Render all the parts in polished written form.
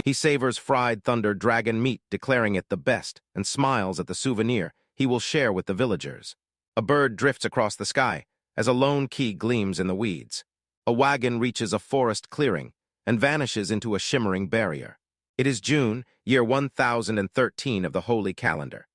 He savors fried thunder dragon meat, declaring it the best, and smiles at the souvenir he will share with the villagers. A bird drifts across the sky as a lone key gleams in the weeds. A wagon reaches a forest clearing and vanishes into a shimmering barrier. It is June, year 1013 of the Holy Calendar.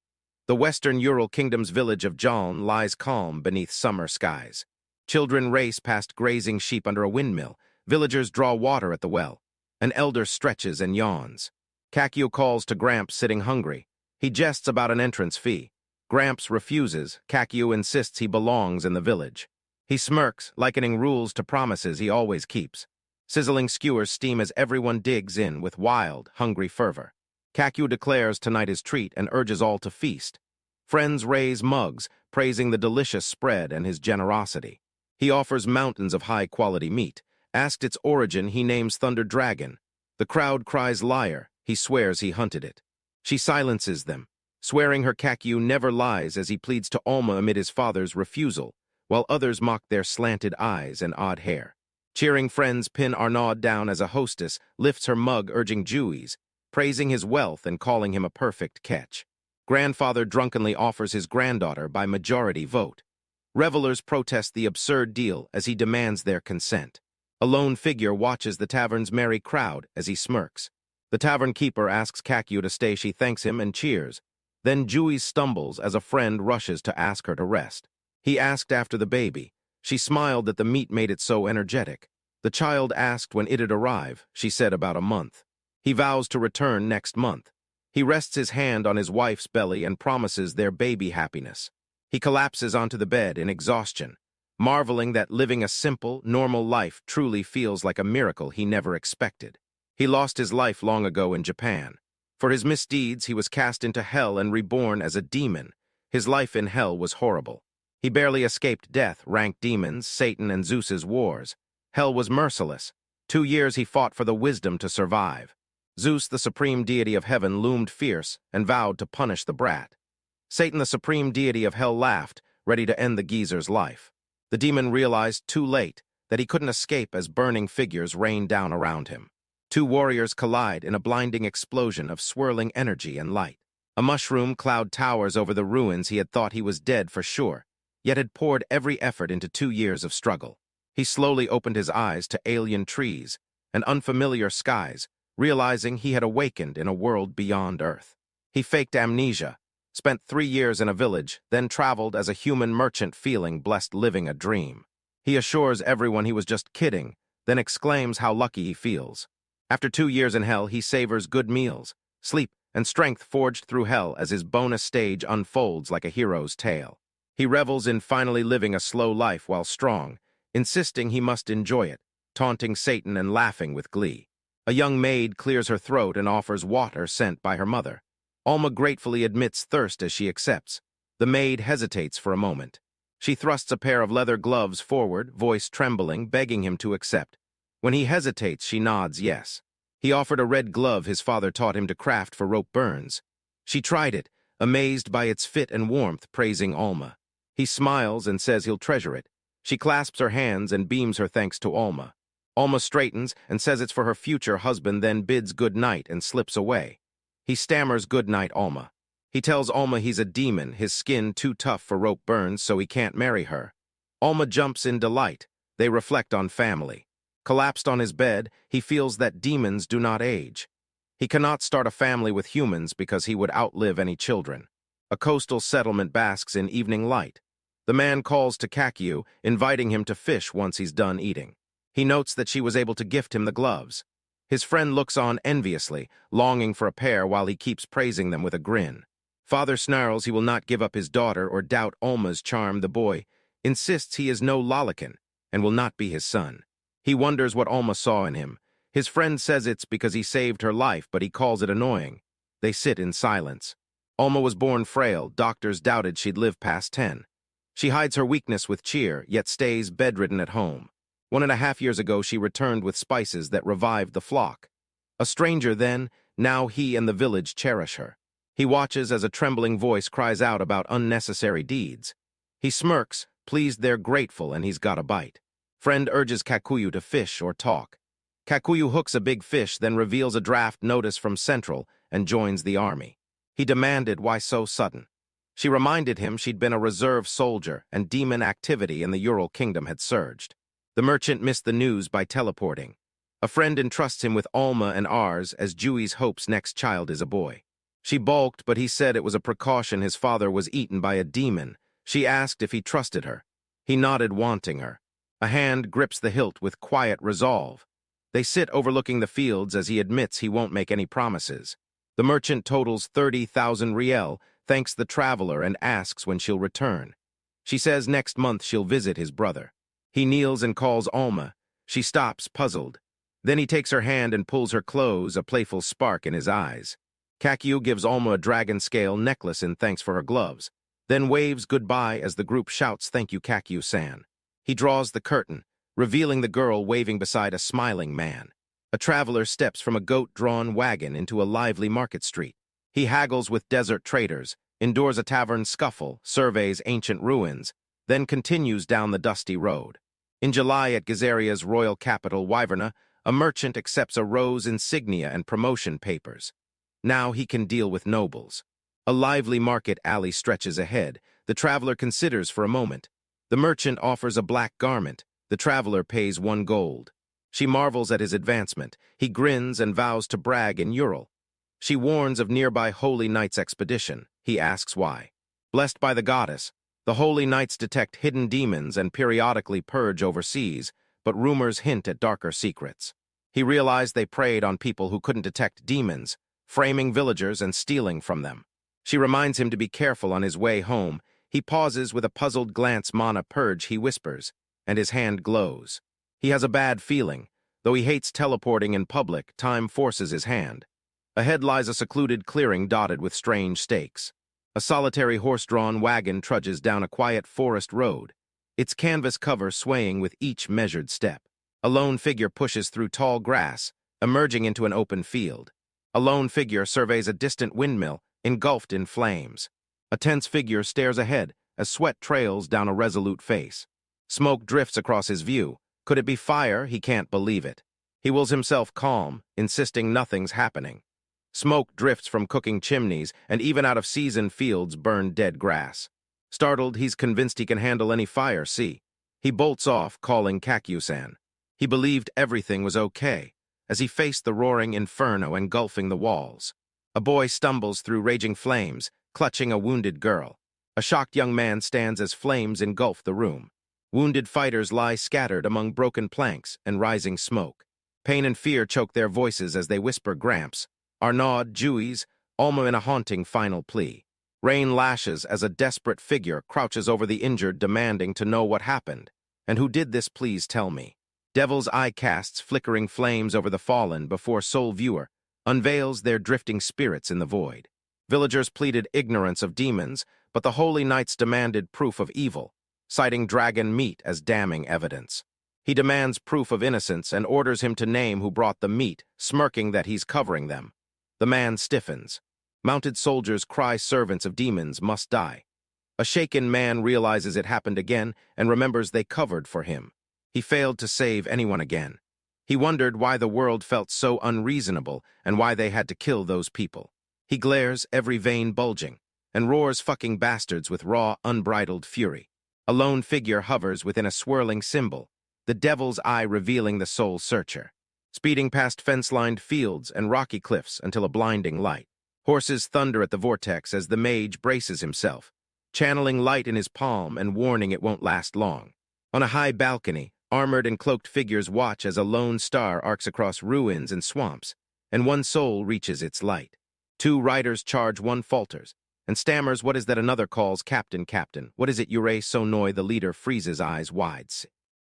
The western Ural Kingdom's village of Jaln lies calm beneath summer skies. Children race past grazing sheep under a windmill. Villagers draw water at the well. An elder stretches and yawns. Kakyu calls to Gramps sitting hungry. He jests about an entrance fee. Gramps refuses. Kakyu insists he belongs in the village. He smirks, likening rules to promises he always keeps. Sizzling skewers steam as everyone digs in with wild, hungry fervor. Kakyu declares tonight is treat and urges all to feast. Friends raise mugs, praising the delicious spread and his generosity. He offers mountains of high-quality meat. Asked its origin, he names Thunder Dragon. The crowd cries liar. He swears he hunted it. She silences them, swearing her Kakyu never lies as he pleads to Alma amid his father's refusal, while others mock their slanted eyes and odd hair. Cheering friends pin Arnaud down as a hostess lifts her mug urging Jewies, praising his wealth and calling him a perfect catch. Grandfather drunkenly offers his granddaughter by majority vote. Revelers protest the absurd deal as he demands their consent. A lone figure watches the tavern's merry crowd as he smirks. The tavern keeper asks Kakyu to stay. She thanks him and cheers. Then Jewies stumbles as a friend rushes to ask her to rest. He asked after the baby. She smiled that the meat made it so energetic. The child asked when it'd arrive. She said about a month. He vows to return next month. He rests his hand on his wife's belly and promises their baby happiness. He collapses onto the bed in exhaustion, marveling that living a simple, normal life truly feels like a miracle he never expected. He lost his life long ago in Japan. For his misdeeds, he was cast into hell and reborn as a demon. His life in hell was horrible. He barely escaped death, ranked demons, Satan, and Zeus's wars. Hell was merciless. 2 years he fought for the wisdom to survive. Zeus, the supreme deity of heaven, loomed fierce and vowed to punish the brat. Satan, the supreme deity of hell, laughed, ready to end the geezer's life. The demon realized too late that he couldn't escape as burning figures rained down around him. 2 warriors collide in a blinding explosion of swirling energy and light. A mushroom cloud towers over the ruins. He had thought he was dead for sure, yet had poured every effort into 2 years of struggle. He slowly opened his eyes to alien trees and unfamiliar skies, realizing he had awakened in a world beyond Earth. He faked amnesia, spent 3 years in a village, then traveled as a human merchant feeling blessed living a dream. He assures everyone he was just kidding, then exclaims how lucky he feels. After 2 years in hell, he savors good meals, sleep, and strength forged through hell as his bonus stage unfolds like a hero's tale. He revels in finally living a slow life while strong, insisting he must enjoy it, taunting Satan and laughing with glee. A young maid clears her throat and offers water sent by her mother. Alma gratefully admits thirst as she accepts. The maid hesitates for a moment. She thrusts a pair of leather gloves forward, voice trembling, begging him to accept. When he hesitates, she nods yes. He offered a red glove his father taught him to craft for rope burns. She tried it, amazed by its fit and warmth, praising Alma. He smiles and says he'll treasure it. She clasps her hands and beams her thanks to Alma. Alma straightens and says it's for her future husband, then bids good night and slips away. He stammers good night, Alma. He tells Alma he's a demon, his skin too tough for rope burns, so he can't marry her. Alma jumps in delight. They reflect on family. Collapsed on his bed, he feels that demons do not age. He cannot start a family with humans because he would outlive any children. A coastal settlement basks in evening light. The man calls to Kakyu, inviting him to fish once he's done eating. He notes that she was able to gift him the gloves. His friend looks on enviously, longing for a pair while he keeps praising them with a grin. Father snarls he will not give up his daughter or doubt Alma's charm. The boy insists he is no lollican and will not be his son. He wonders what Alma saw in him. His friend says it's because he saved her life, but he calls it annoying. They sit in silence. Alma was born frail. Doctors doubted she'd live past 10. She hides her weakness with cheer, yet stays bedridden at home. 1.5 years ago, she returned with spices that revived the flock. A stranger then, now he and the village cherish her. He watches as a trembling voice cries out about unnecessary deeds. He smirks, pleased they're grateful, and he's got a bite. Friend urges Kakyu to fish or talk. Kakuyu hooks a big fish, then reveals a draft notice from Central and joins the army. He demanded why so sudden. She reminded him she'd been a reserve soldier and demon activity in the Ural Kingdom had surged. The merchant missed the news by teleporting. A friend entrusts him with Alma and Ars as Jui's Hope's next child is a boy. She balked, but he said it was a precaution his father was eaten by a demon. She asked if he trusted her. He nodded, wanting her. A hand grips the hilt with quiet resolve. They sit overlooking the fields as he admits he won't make any promises. The merchant totals 30,000 riel, thanks the traveler, and asks when she'll return. She says next month she'll visit his brother. He kneels and calls Alma. She stops, puzzled. Then he takes her hand and pulls her close, a playful spark in his eyes. Kakuyu gives Alma a dragon scale necklace in thanks for her gloves, then waves goodbye as the group shouts, "Thank you, Kakuyu-san." He draws the curtain, revealing the girl waving beside a smiling man. A traveler steps from a goat-drawn wagon into a lively market street. He haggles with desert traders, endures a tavern scuffle, surveys ancient ruins, then continues down the dusty road. In July at Gazaria's royal capital, Wyverna, a merchant accepts a rose insignia and promotion papers. Now he can deal with nobles. A lively market alley stretches ahead. The traveler considers for a moment. The merchant offers a black garment. The traveler pays 1 gold. She marvels at his advancement. He grins and vows to brag in Ural. She warns of nearby Holy Knights expedition. He asks why. Blessed by the goddess, the Holy Knights detect hidden demons and periodically purge overseas, but rumors hint at darker secrets. He realized they preyed on people who couldn't detect demons, framing villagers and stealing from them. She reminds him to be careful on his way home. He pauses with a puzzled glance. "Mana purge," he whispers, and his hand glows. He has a bad feeling. Though he hates teleporting in public, time forces his hand. Ahead lies a secluded clearing dotted with strange stakes. A solitary horse-drawn wagon trudges down a quiet forest road, its canvas cover swaying with each measured step. A lone figure pushes through tall grass, emerging into an open field. A lone figure surveys a distant windmill, engulfed in flames. A tense figure stares ahead as sweat trails down a resolute face. Smoke drifts across his view. Could it be fire? He can't believe it. He wills himself calm, insisting nothing's happening. Smoke drifts from cooking chimneys, and even out of seasoned fields burn dead grass. Startled, he's convinced he can handle any fire. He bolts off, calling Kakuyu-san. He believed everything was okay as he faced the roaring inferno engulfing the walls. A boy stumbles through raging flames, clutching a wounded girl. A shocked young man stands as flames engulf the room. Wounded fighters lie scattered among broken planks and rising smoke. Pain and fear choke their voices as they whisper Gramps, Arnaud, Jui's, Alma in a haunting final plea. Rain lashes as a desperate figure crouches over the injured, demanding to know what happened. And who did this, please tell me. Devil's Eye casts flickering flames over the fallen before sole viewer unveils their drifting spirits in the void. Villagers pleaded ignorance of demons, but the Holy Knights demanded proof of evil, citing dragon meat as damning evidence. He demands proof of innocence and orders him to name who brought the meat, smirking that he's covering them. The man stiffens. Mounted soldiers cry servants of demons must die. A shaken man realizes it happened again and remembers they covered for him. He failed to save anyone again. He wondered why the world felt so unreasonable and why they had to kill those people. He glares, every vein bulging, and roars "fucking bastards" with raw, unbridled fury. A lone figure hovers within a swirling symbol, the Devil's Eye revealing the soul searcher. Speeding past fence-lined fields and rocky cliffs until a blinding light. Horses thunder at the vortex as the mage braces himself, channeling light in his palm and warning it won't last long. On a high balcony, armored and cloaked figures watch as a lone star arcs across ruins and swamps, and one soul reaches its light. 2 riders charge, one falters, and stammers what is that another calls, "Captain, Captain, what is it, Yurei Sonoi?" The leader freezes, eyes wide.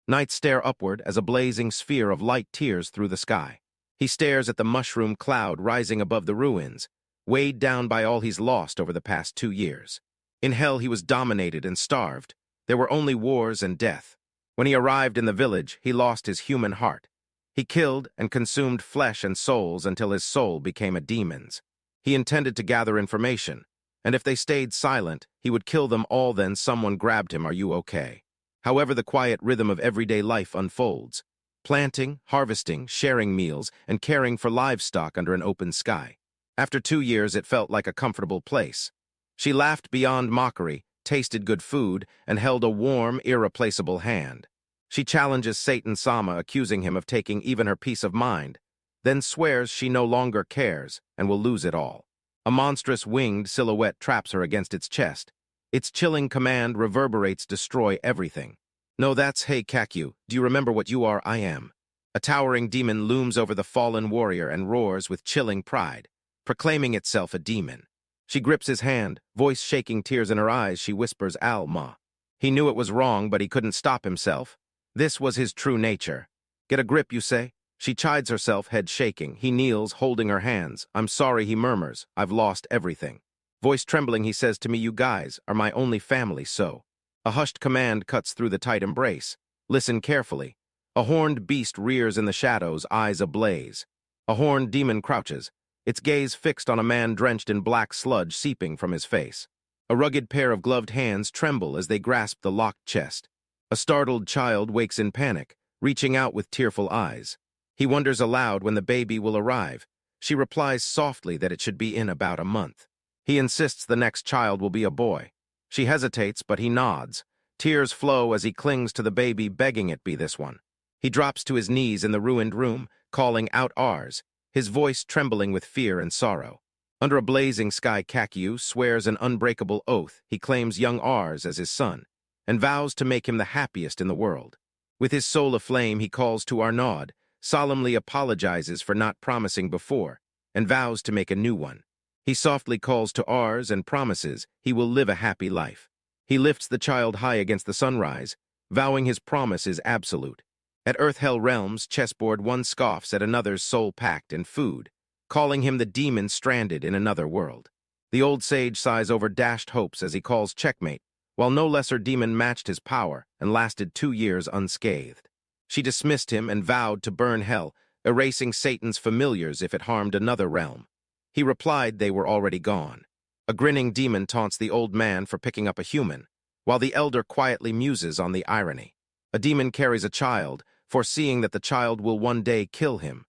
Knights stare upward as a blazing sphere of light tears through the sky. He stares at the mushroom cloud rising above the ruins, weighed down by all he's lost over the past 2 years. In hell he was dominated and starved. There were only wars and death. When he arrived in the village, he lost his human heart. He killed and consumed flesh and souls until his soul became a demon's. He intended to gather information, and if they stayed silent, he would kill them all. Then someone grabbed him. "Are you okay?" However, the quiet rhythm of everyday life unfolds. planting, harvesting, sharing meals, and caring for livestock under an open sky. After 2 years, it felt like a comfortable place. She laughed beyond mockery, tasted good food, and held a warm, irreplaceable hand. She challenges Satan Sama, accusing him of taking even her peace of mind, then swears she no longer cares and will lose it all. A monstrous winged silhouette traps her against its chest. Its chilling command reverberates, destroy everything. No, that's Hey Kakyu, do you remember what you are? I am. A towering demon looms over the fallen warrior and roars with chilling pride, proclaiming itself a demon. She grips his hand, voice shaking, tears in her eyes, she whispers, Alma. He knew it was wrong, but he couldn't stop himself. This was his true nature. Get a grip, you say? She chides herself, head shaking. He kneels, holding her hands. I'm sorry, he murmurs. I've lost everything. Voice trembling, he says to me, you guys are my only family, so. A hushed command cuts through the tight embrace. Listen carefully. A horned beast rears in the shadows, eyes ablaze. A horned demon crouches, its gaze fixed on a man drenched in black sludge seeping from his face. A rugged pair of gloved hands tremble as they grasp the locked chest. A startled child wakes in panic, reaching out with tearful eyes. He wonders aloud when the baby will arrive. She replies softly that it should be in about a month. He insists the next child will be a boy. She hesitates, but he nods. Tears flow as he clings to the baby, begging it be this one. He drops to his knees in the ruined room, calling out ours, his voice trembling with fear and sorrow. Under a blazing sky, Kakyu swears an unbreakable oath. He claims young Ars as his son, and vows to make him the happiest in the world. With his soul aflame, he calls to Arnaud, solemnly apologizes for not promising before, and vows to make a new one. He softly calls to Ars and promises he will live a happy life. He lifts the child high against the sunrise, vowing his promise is absolute. At Earth-Hell realms, chessboard, one scoffs at another's soul packed in food, calling him the demon stranded in another world. The old sage sighs over dashed hopes as he calls checkmate, while no lesser demon matched his power and lasted 2 years unscathed. She dismissed him and vowed to burn hell, erasing Satan's familiars if it harmed another realm. He replied they were already gone. A grinning demon taunts the old man for picking up a human, while the elder quietly muses on the irony. A demon carries a child, foreseeing that the child will one day kill him.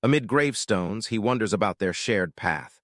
Amid gravestones, he wonders about their shared path.